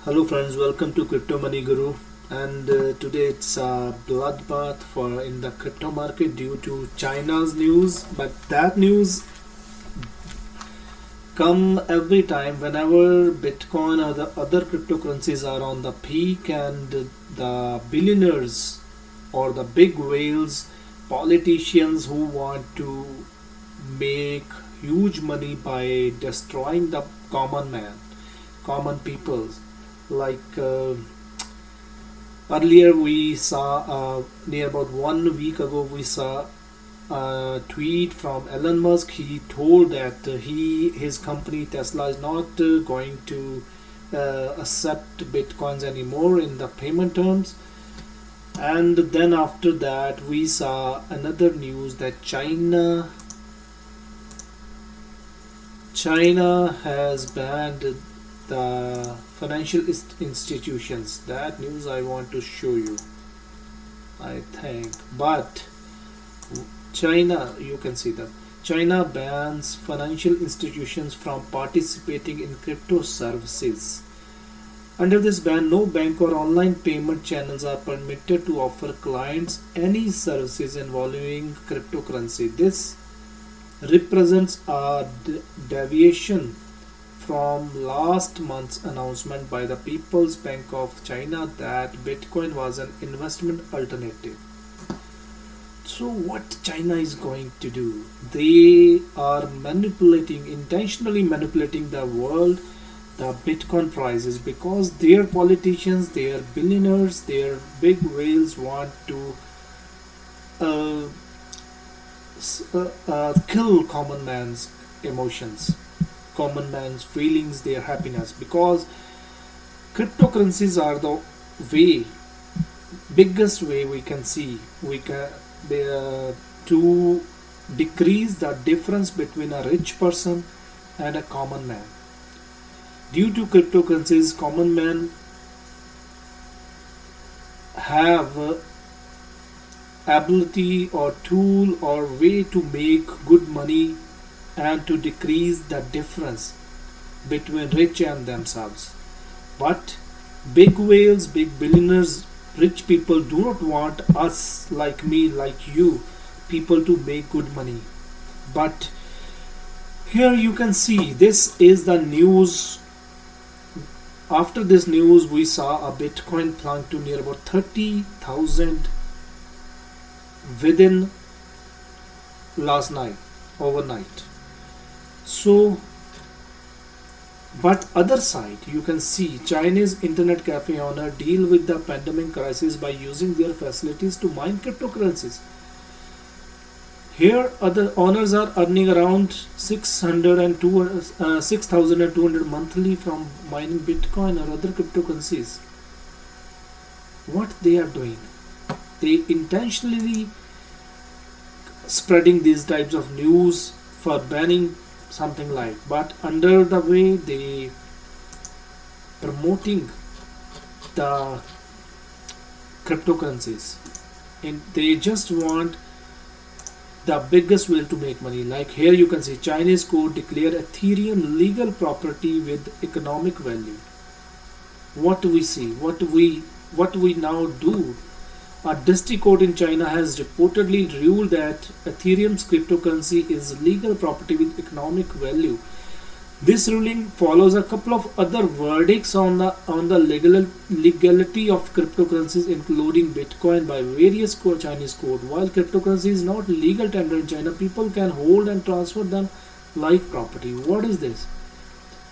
Hello friends, welcome to Crypto Money Guru. And today it's a bloodbath for in the crypto market due to China's news. But that news come every time whenever Bitcoin or the other cryptocurrencies are on the peak, and the billionaires or the big whales, politicians who want to make huge money by destroying the common man, common people, like earlier we saw near about 1 week ago we saw a tweet from Elon Musk. He told that his company Tesla is not going to accept bitcoins anymore in the payment terms. And then after that we saw another news that China has banned the financial institutions. That news I want to show you, I think. But China, you can see that China bans financial institutions from participating in crypto services. Under this ban, no bank or online payment channels are permitted to offer clients any services involving cryptocurrency. This represents a deviation from last month's announcement by the People's Bank of China that Bitcoin was an investment alternative. So, what China is going to do? They are intentionally manipulating the world, the Bitcoin prices, because their politicians, their billionaires, their big whales want to uh, kill common man's emotions, common man's feelings, their happiness, because cryptocurrencies are the way, biggest way we can see we can to decrease the difference between a rich person and a common man. Due to cryptocurrencies, common men have ability or tool or way to make good money and to decrease the difference between rich and themselves. But big whales, big billionaires, rich people do not want us, like me, like you, people to make good money. But here you can see this is the news. After this news, we saw a Bitcoin plunge to near about 30,000 within last night, overnight. So, but other side, you can see Chinese internet cafe owner deal with the pandemic crisis by using their facilities to mine cryptocurrencies. Here, other owners are earning around 6,200 monthly from mining Bitcoin or other cryptocurrencies. What they are doing? They intentionally spreading these types of news for banning something like, but under the way they promoting the cryptocurrencies, and they just want the biggest way to make money. Like here you can see Chinese court declare Ethereum legal property with economic value. What we see, what we now do. A district court in China has reportedly ruled that Ethereum's cryptocurrency is legal property with economic value. This ruling follows a couple of other verdicts on the legality of cryptocurrencies, including Bitcoin, by various Chinese court. While cryptocurrency is not legal tender in China, people can hold and transfer them like property. What is this?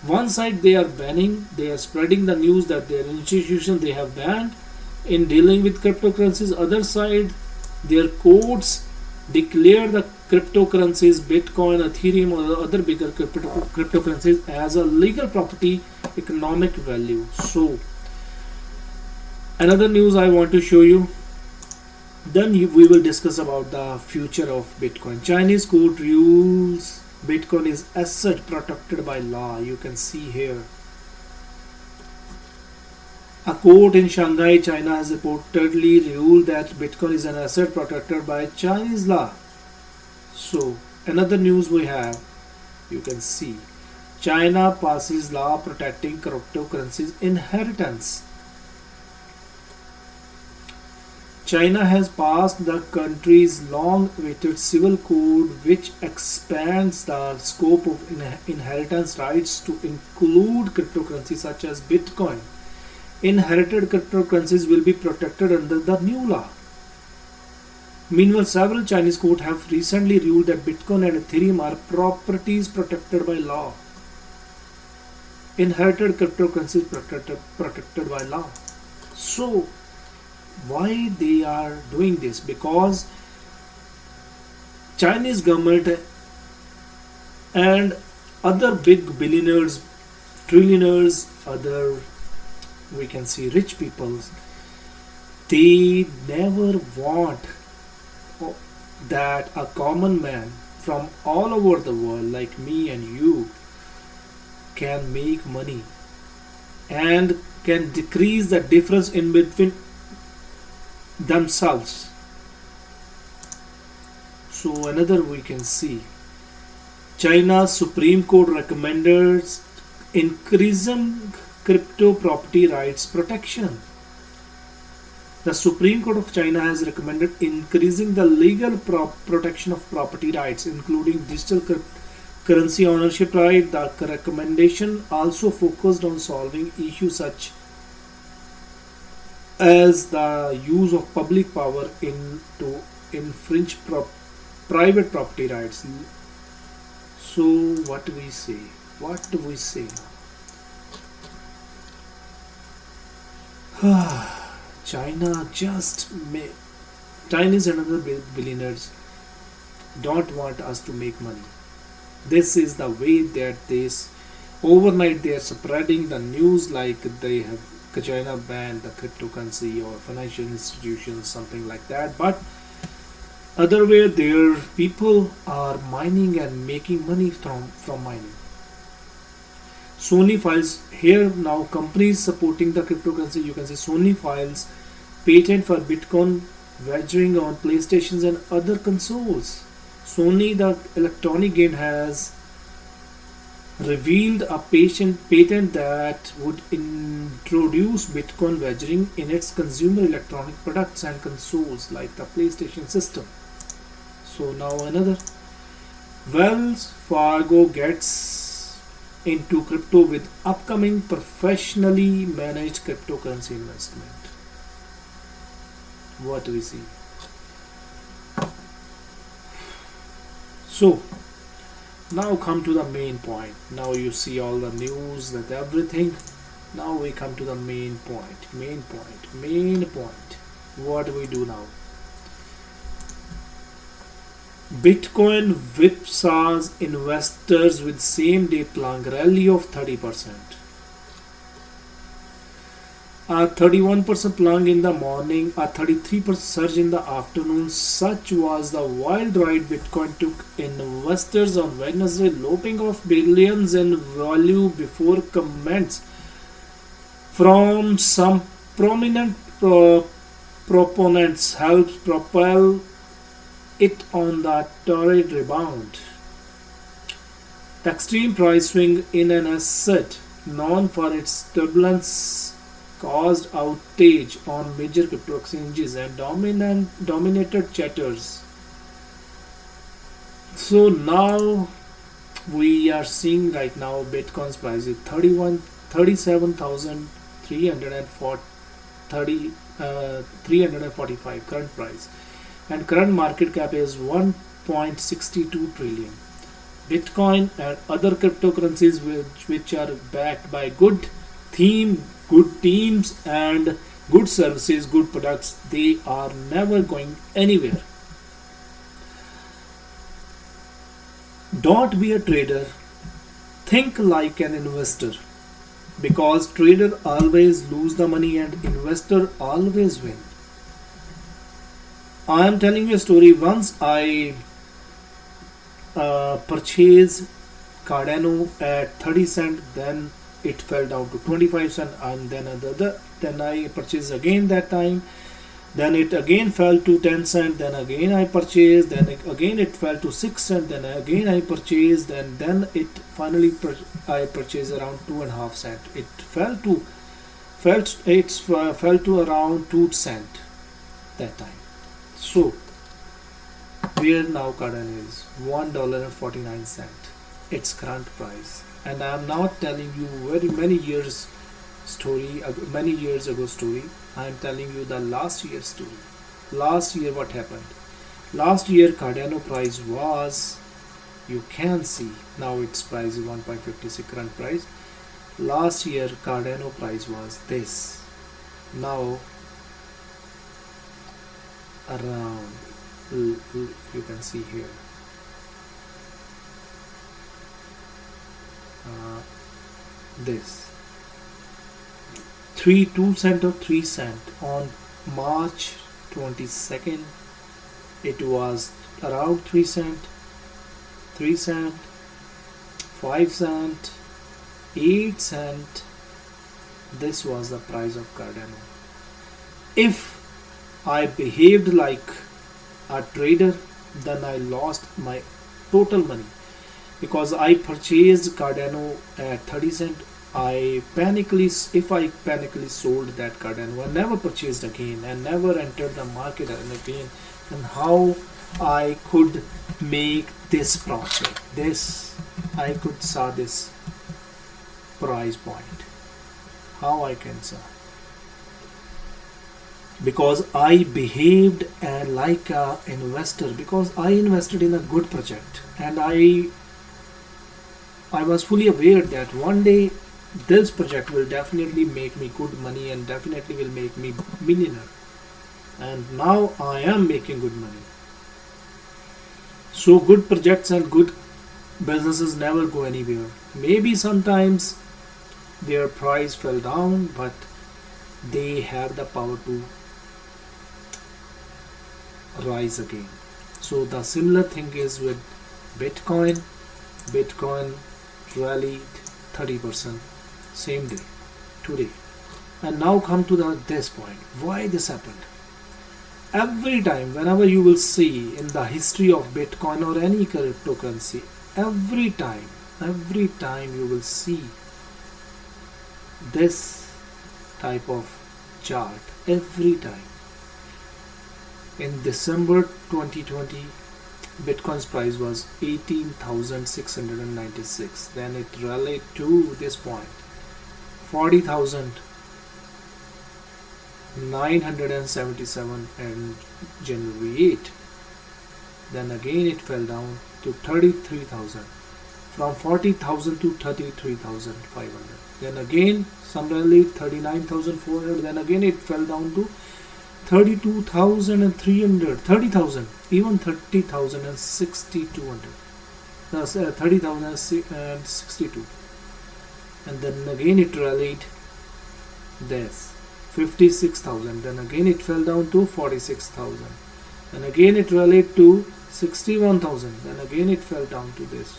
One side they are banning, they are spreading the news that their institution they have banned in dealing with cryptocurrencies. Other side, their courts declare the cryptocurrencies, Bitcoin, Ethereum, or other bigger cryptocurrencies as a legal property, economic value. So, another news I want to show you. Then we will discuss about the future of Bitcoin. Chinese court rules Bitcoin is asset protected by law. You can see here. A court in Shanghai, China has reportedly ruled that Bitcoin is an asset protected by Chinese law. So, another news we have, you can see China passes law protecting cryptocurrencies inheritance. China has passed the country's long-awaited civil code, which expands the scope of inheritance rights to include cryptocurrencies such as Bitcoin. Inherited cryptocurrencies will be protected under the new law. Meanwhile, several Chinese courts have recently ruled that Bitcoin and Ethereum are properties protected by law. Inherited cryptocurrencies protected by law. So, why they are doing this? Because Chinese government and other big billionaires, trillionaires, other we can see rich people, they never want that a common man from all over the world like me and you can make money and can decrease the difference in between themselves. So another we can see China's Supreme Court recommended increasing crypto property rights protection. The Supreme Court of China has recommended increasing the legal protection of property rights, including digital currency ownership right. The recommendation also focused on solving issues such as the use of public power to infringe private property rights. So what do we say? What do we say? China just Chinese and other billionaires don't want us to make money. This is the way that this overnight they are spreading the news like they have China banned the cryptocurrency or financial institutions, something like that. But other way, their people are mining and making money from mining. Sony files here now companies supporting the cryptocurrency. You can see Sony files patent for Bitcoin wagering on PlayStations and other consoles. Sony, the electronic game, has revealed a patent that would introduce Bitcoin wagering in its consumer electronic products and consoles like the PlayStation system. So now another Wells Fargo gets into crypto with upcoming professionally managed cryptocurrency investment. What do we see? So now come to the main point. Now you see all the news, that everything. Now we come to the main point. Main point. What do we do now? Bitcoin whipsaws investors with same day plunge rally of 30%. A 31% plunge in the morning, a 33% surge in the afternoon. Such was the wild ride Bitcoin took investors on Wednesday, lopping off billions in value before comments from some prominent proponents helped propel it on the torrid rebound. The extreme price swing in an asset known for its turbulence caused outrage on major crypto exchanges and dominated chatters. So now we are seeing right now Bitcoin's price is 345 current price, and current market cap is 1.62 trillion. Bitcoin and other cryptocurrencies which are backed by good teams and good services, good products, they are never going anywhere. Don't be a trader, think like an investor, because trader always lose the money and investor always win. I am telling you a story. Once I purchased Cardano at 30 cent, then it fell down to 25 cent, and then I purchased again that time. Then it again fell to 10 cent, then again I purchased, then again it fell to 6 cent, then again I purchased, and then it finally I purchased around 2.5 cent. It fell to around 2 cent that time. So where now Cardano is $1.49, its current price. And I am not telling you very many years ago story. I am telling you the last year story. Last year what happened? Last year Cardano price was, you can see now its price is 1.56 current price. Last year Cardano price was this. Now around, you can see here, this 2 cent or 3 cent on March 22nd. It was around 3 cent, 5 cent, 8 cent. This was the price of Cardano. If I behaved like a trader, then I lost my total money, because I purchased Cardano at 30 cent. If I panically sold that Cardano and never purchased again and never entered the market again, then how I could make this profit? I could saw this price point. How I can saw? Because I behaved like an investor, because I invested in a good project, and I was fully aware that one day this project will definitely make me good money and definitely will make me millionaire. And now I am making good money. So good projects and good businesses never go anywhere. Maybe sometimes their price fell down, but they have the power to rise again. So the similar thing is with Bitcoin. Bitcoin rallied 30% same day, today. And now come to this point. Why this happened? Every time, whenever you will see in the history of Bitcoin or any cryptocurrency, every time you will see this type of chart. Every time. In December 2020, Bitcoin's price was 18,696. Then it rallied to this point, 40,977 and January 8. Then again it fell down to 33,000. From 40,000 to 33,500. Then again some rally 39,400. Then again it fell down to 32,300, 30,000, even 30,000 and 6,200. That's 30,000 and 62. And then again it rallied this 56,000. Then again it fell down to 46,000. Then again it rallied to 61,000. Then again it fell down to this.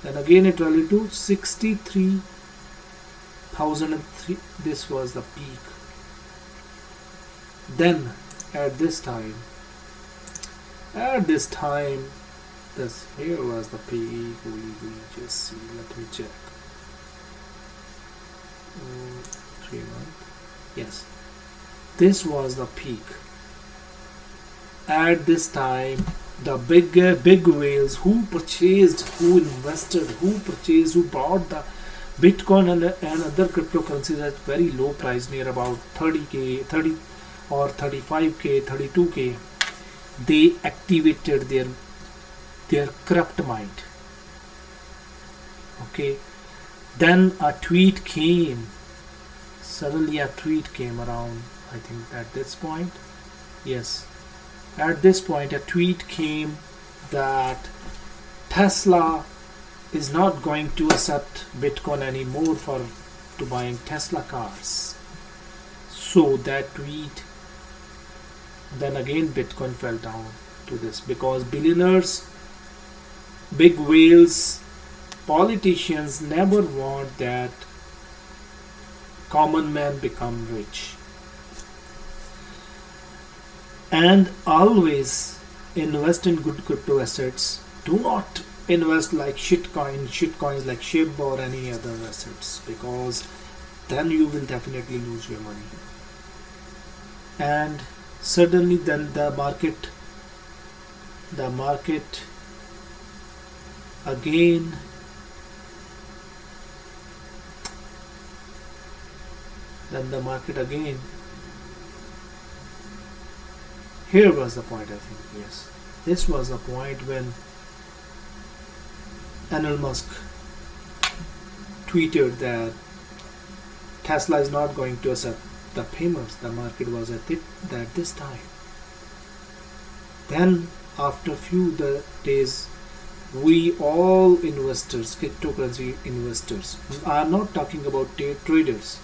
Then again it rallied to 63,003. This was the peak. Then at this time, this here was the peak. We just see. Let me check. 3 months. Yes, this was the peak. At this time, the big whales who purchased, who invested, who bought the Bitcoin and other cryptocurrencies at very low price, near about 30k, 30 or 35k, 32k, they activated their corrupt mind. Okay, then a tweet came. Suddenly a tweet came around, I think at this point. Yes, at this point a tweet came that Tesla is not going to accept Bitcoin anymore to buying Tesla cars. So that tweet, then again Bitcoin fell down to this, because billionaires, big whales, politicians never want that common man become rich. And always invest in good crypto assets. Do not invest like shit coins like SHIB or any other assets, because then you will definitely lose your money. And suddenly then the market again, then the market again. Here was the point, I think. Yes, this was the point when Elon Musk tweeted that Tesla is not going to accept the payments. The market was at this time. Then after few days, we all investors, cryptocurrency investors, are not talking about traders,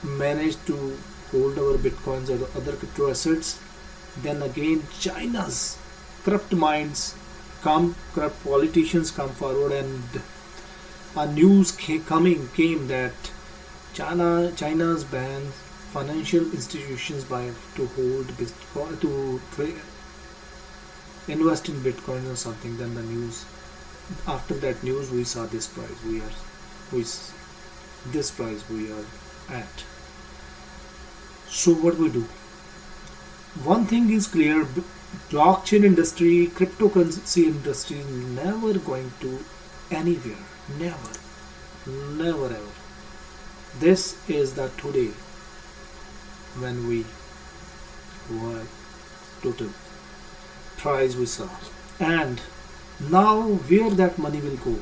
managed to hold our bitcoins or other crypto assets. Then again, China's corrupt minds corrupt politicians come forward, and a news came that China's banned financial institutions by to hold Bitcoin invest in Bitcoin or something. Then the news, after that news, we saw this price we this price we are at. So what we do? One thing is clear: blockchain industry, cryptocurrency industry is never going to anywhere. Never, never ever. This is the today when we were total price we saw, and now where that money will go.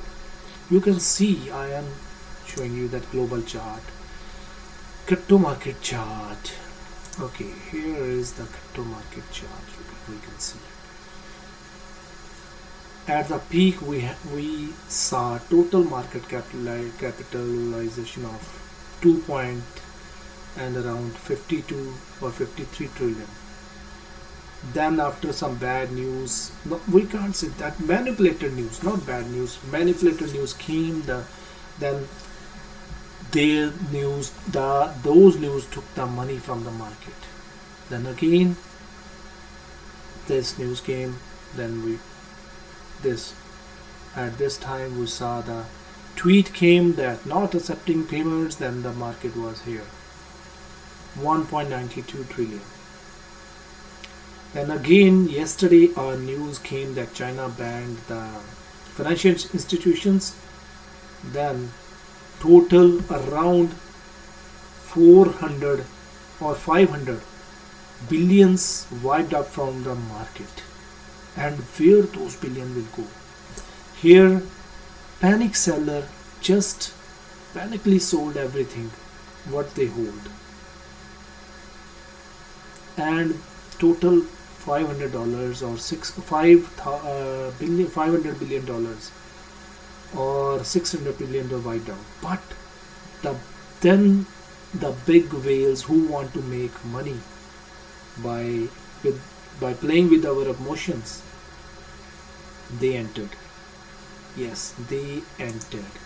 You can see I am showing you that global chart, crypto market chart. Okay, here is the crypto market chart. We can see at the peak we saw total market capitalization of 2 point and around 52 or 53 trillion. Then after some bad news, no, we can't say that, manipulated news, not bad news, manipulated news came. Then those news took the money from the market. Then again this news came. Then this at this time we saw the tweet came that not accepting payments. Then the market was here 1.92 trillion. Then again yesterday our news came that China banned the financial institutions. Then total around 400 or 500 billions wiped out from the market. And where those billion will go? Here panic seller just panically sold everything what they hold, and total $500 or 500 billion dollars or 600 billion were wiped out. But then the big whales who want to make money by playing with our emotions, they entered. Yes, they entered.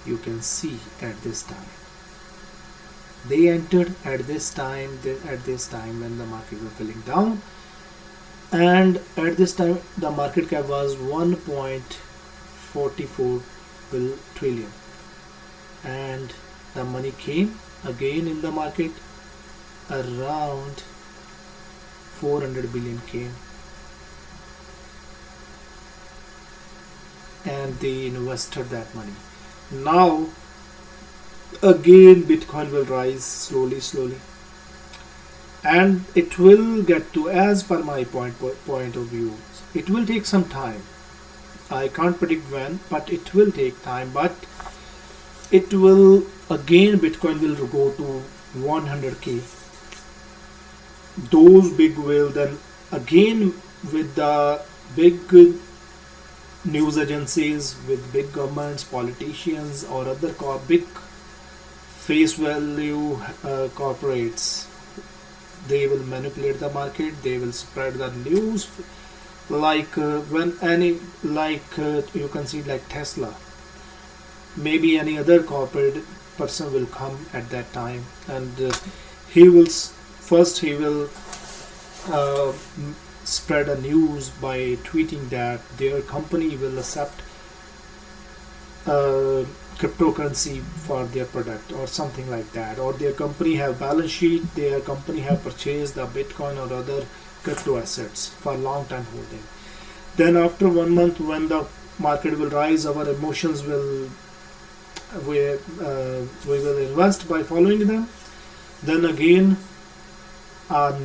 You can see at this time. They entered at this time. When the market was filling down, and at this time the market cap was 1.44 trillion, and the money came again in the market. Around 400 billion came, and they invested that money. Now again Bitcoin will rise slowly, and it will get to, as per my point of view, it will take some time. I can't predict when, but it will take time. But it will again, Bitcoin will go to 100k. Those big will then again, with the big news agencies, with big governments, politicians, or other big face value corporates, they will manipulate the market. They will spread the news like you can see like Tesla. Maybe any other corporate person will come at that time, and he will first he will uh, spread a news by tweeting that their company will accept uh, cryptocurrency for their product or something like that, or their company have balance sheet, their company have purchased the bitcoin or other crypto assets for long time holding. Then after 1 month, when the market will rise, our emotions will we will invest by following them. Then again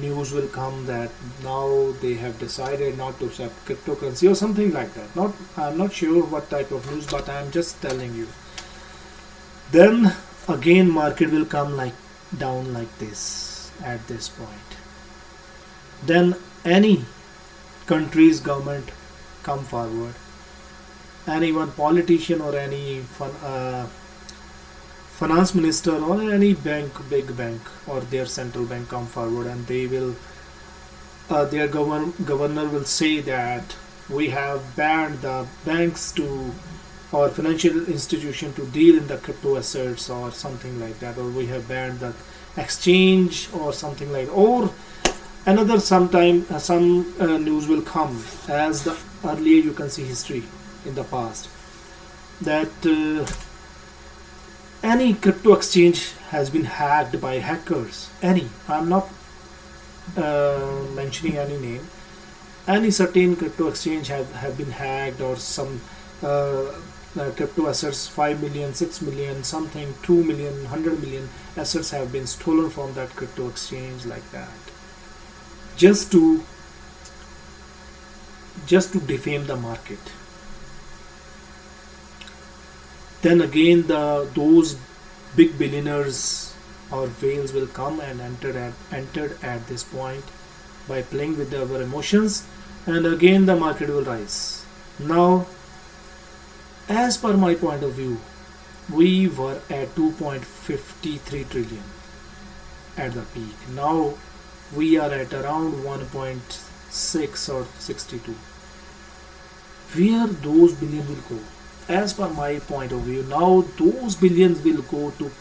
news will come that now they have decided not to accept cryptocurrency or something like that. Not, I'm not sure what type of news, but I'm just telling you. Then again market will come like down like this at this point. Then any country's government come forward, any one politician or any finance minister or any bank, big bank or their central bank come forward, and they will their governor will say that we have banned the banks to or financial institution to deal in the crypto assets or something like that, or we have banned the exchange or something like, or another sometime some news will come, as the earlier you can see history in the past, that any crypto exchange has been hacked by hackers. Any, I'm not mentioning any name, any certain crypto exchange have been hacked, or some crypto assets, 5 million, 6 million, something, 2 million, 100 million assets have been stolen from that crypto exchange, like that, just to defame the market. Then again those big billionaires or whales will come and entered at this point by playing with our emotions, and again the market will rise. Now, as per my point of view, we were at 2.53 trillion at the peak. Now we are at around 1.6 or 62. Where those billion will go? As per my point of view, now those billions will go to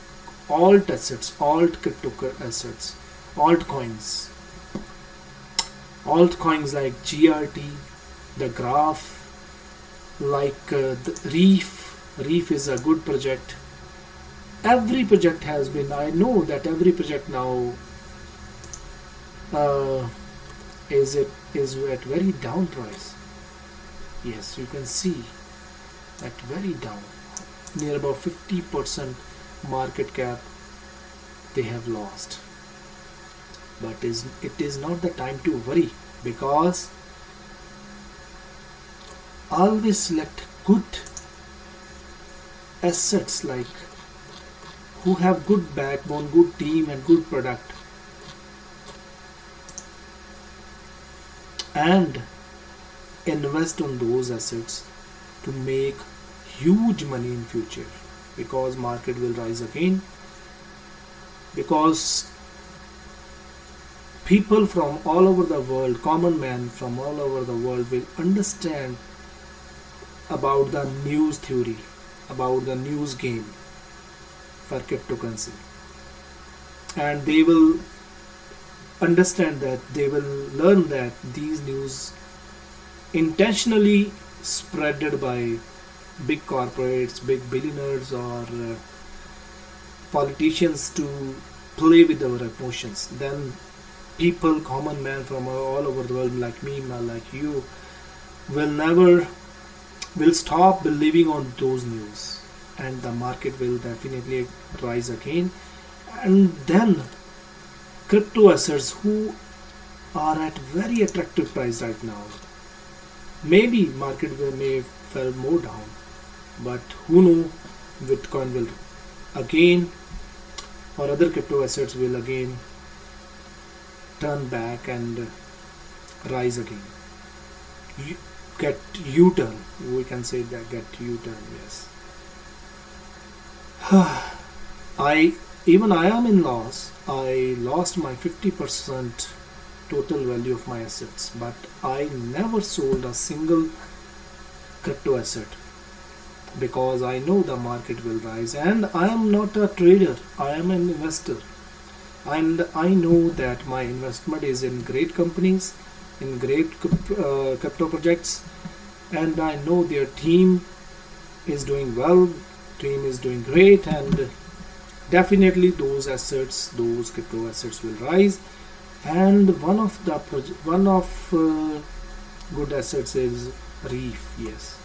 alt assets, alt crypto assets, altcoins. Altcoins like GRT, the Graph, like the Reef. Reef is a good project. Every project has been, I know that every project now is at very down price. Yes, you can see at very down, near about 50% market cap they have lost. But it is not the time to worry, because always select good assets, like who have good backbone, good team and good product, and invest on those assets to make huge money in future, because market will rise again, because people from all over the world, common man from all over the world will understand about the news theory, about the news game for cryptocurrency, and they will understand that, they will learn that these news intentionally spreaded by big corporates, big billionaires or politicians to play with our emotions. Then people, common man from all over the world, like me, like you, will stop believing on those news, and the market will definitely rise again. And then crypto assets who are at very attractive price right now, maybe market may fell more down, but who know, Bitcoin will again, or other crypto assets will again turn back and rise again. Get U-turn, we can say that, get U-turn. Yes. I am in loss. I lost my 50% total value of my assets, but I never sold a single crypto asset, because I know the market will rise, and I am not a trader, I am an investor. and I know that my investment is in great companies, in great crypto projects, and I know their team is doing well, team is doing great, and definitely those assets, those crypto assets will rise. And one of good assets is Reef. Yes,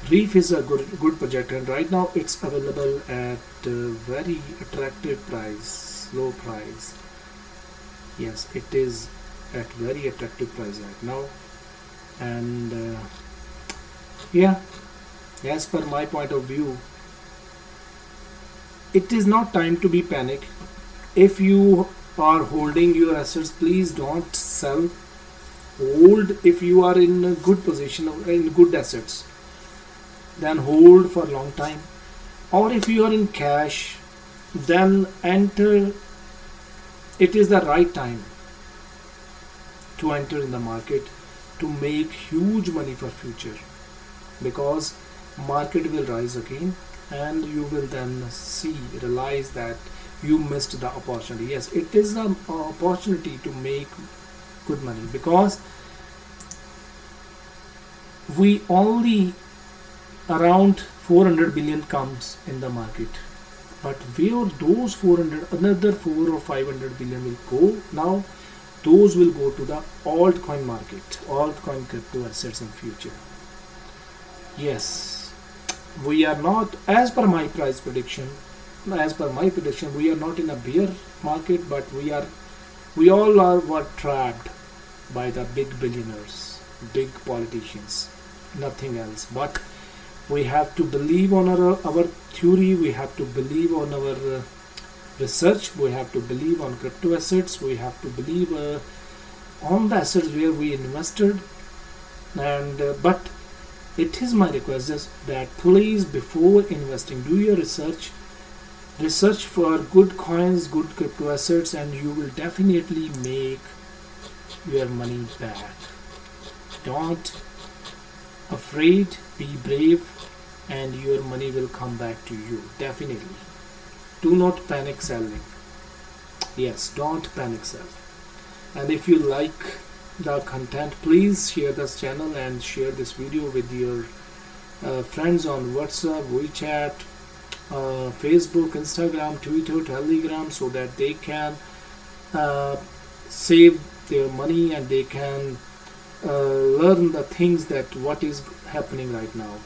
Reef is a good project, and right now it's available at a very attractive price, low price. Yes, it is at very attractive price right now, and yeah, as per my point of view, it is not time to be panic. If you are holding your assets, please don't sell. Hold if you are in a good position in good assets, then hold for a long time. Or if you are in cash, then enter. It is the right time to enter in the market to make huge money for future, because market will rise again, and you will then realize that you missed the opportunity. Yes, it is an opportunity to make good money, because we only around 400 billion comes in the market, but where those 400, another 4 or 500 billion will go now, those will go to the altcoin market, altcoin crypto assets in future. Yes, we are not, as per my prediction, we are not in a bear market, but we all were trapped by the big billionaires, big politicians, nothing else. But we have to believe on our theory, we have to believe on our research, we have to believe on crypto assets, we have to believe on the assets where we invested. And but it is my request that please, before investing, do your research for good coins, good crypto assets, and you will definitely make your money back. Don't afraid, be brave, and your money will come back to you, definitely. Do not panic selling. Yes, don't panic sell. And if you like the content, please share this channel and share this video with your friends on WhatsApp, WeChat, Facebook, Instagram, Twitter, Telegram, so that they can save their money, and they can learn the things that what is happening right now.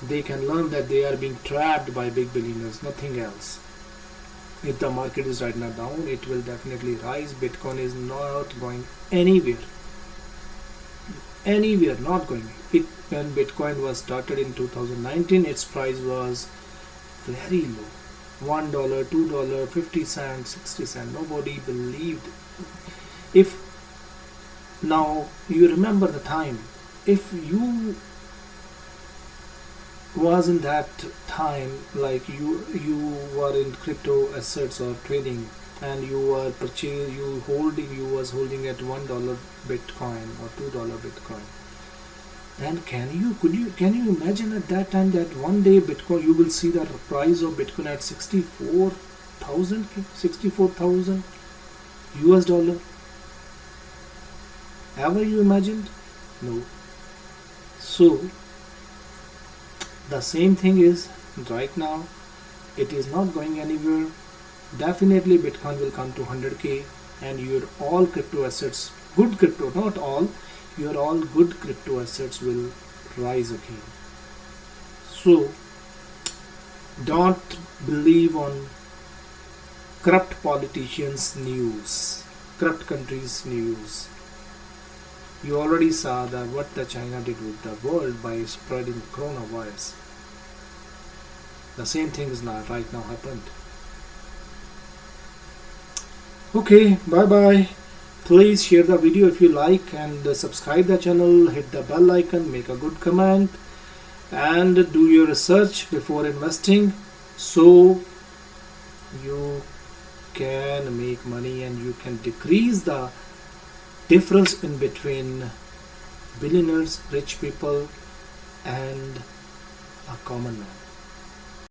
They can learn that they are being trapped by big billionaires, nothing else. If the market is right now down, it will definitely rise. Bitcoin is not going anywhere, not going. When Bitcoin was started in 2019, its price was very low, $1, $2, 50 cents, 60 cents. Nobody believed. If now you remember the time, if you was in that time, like you were in crypto assets or trading, and you were you was holding at $1 Bitcoin or $2 Bitcoin, then can you imagine at that time that one day Bitcoin, you will see the price of Bitcoin at 64,000 US dollar? Ever you imagined? No. So the same thing is right now, it is not going anywhere. Definitely Bitcoin will come to 100k, and your all crypto assets, good crypto, not all, your all good crypto assets will rise again. So don't believe on corrupt politicians' news, corrupt countries' news. You already saw that what the China did with the world by spreading coronavirus. The same thing is not right now happened. Okay, bye bye. Please share the video if you like, and subscribe the channel, hit the bell icon, make a good comment, and do your research before investing, so you can make money and you can decrease the difference in between billionaires, rich people, and a common man.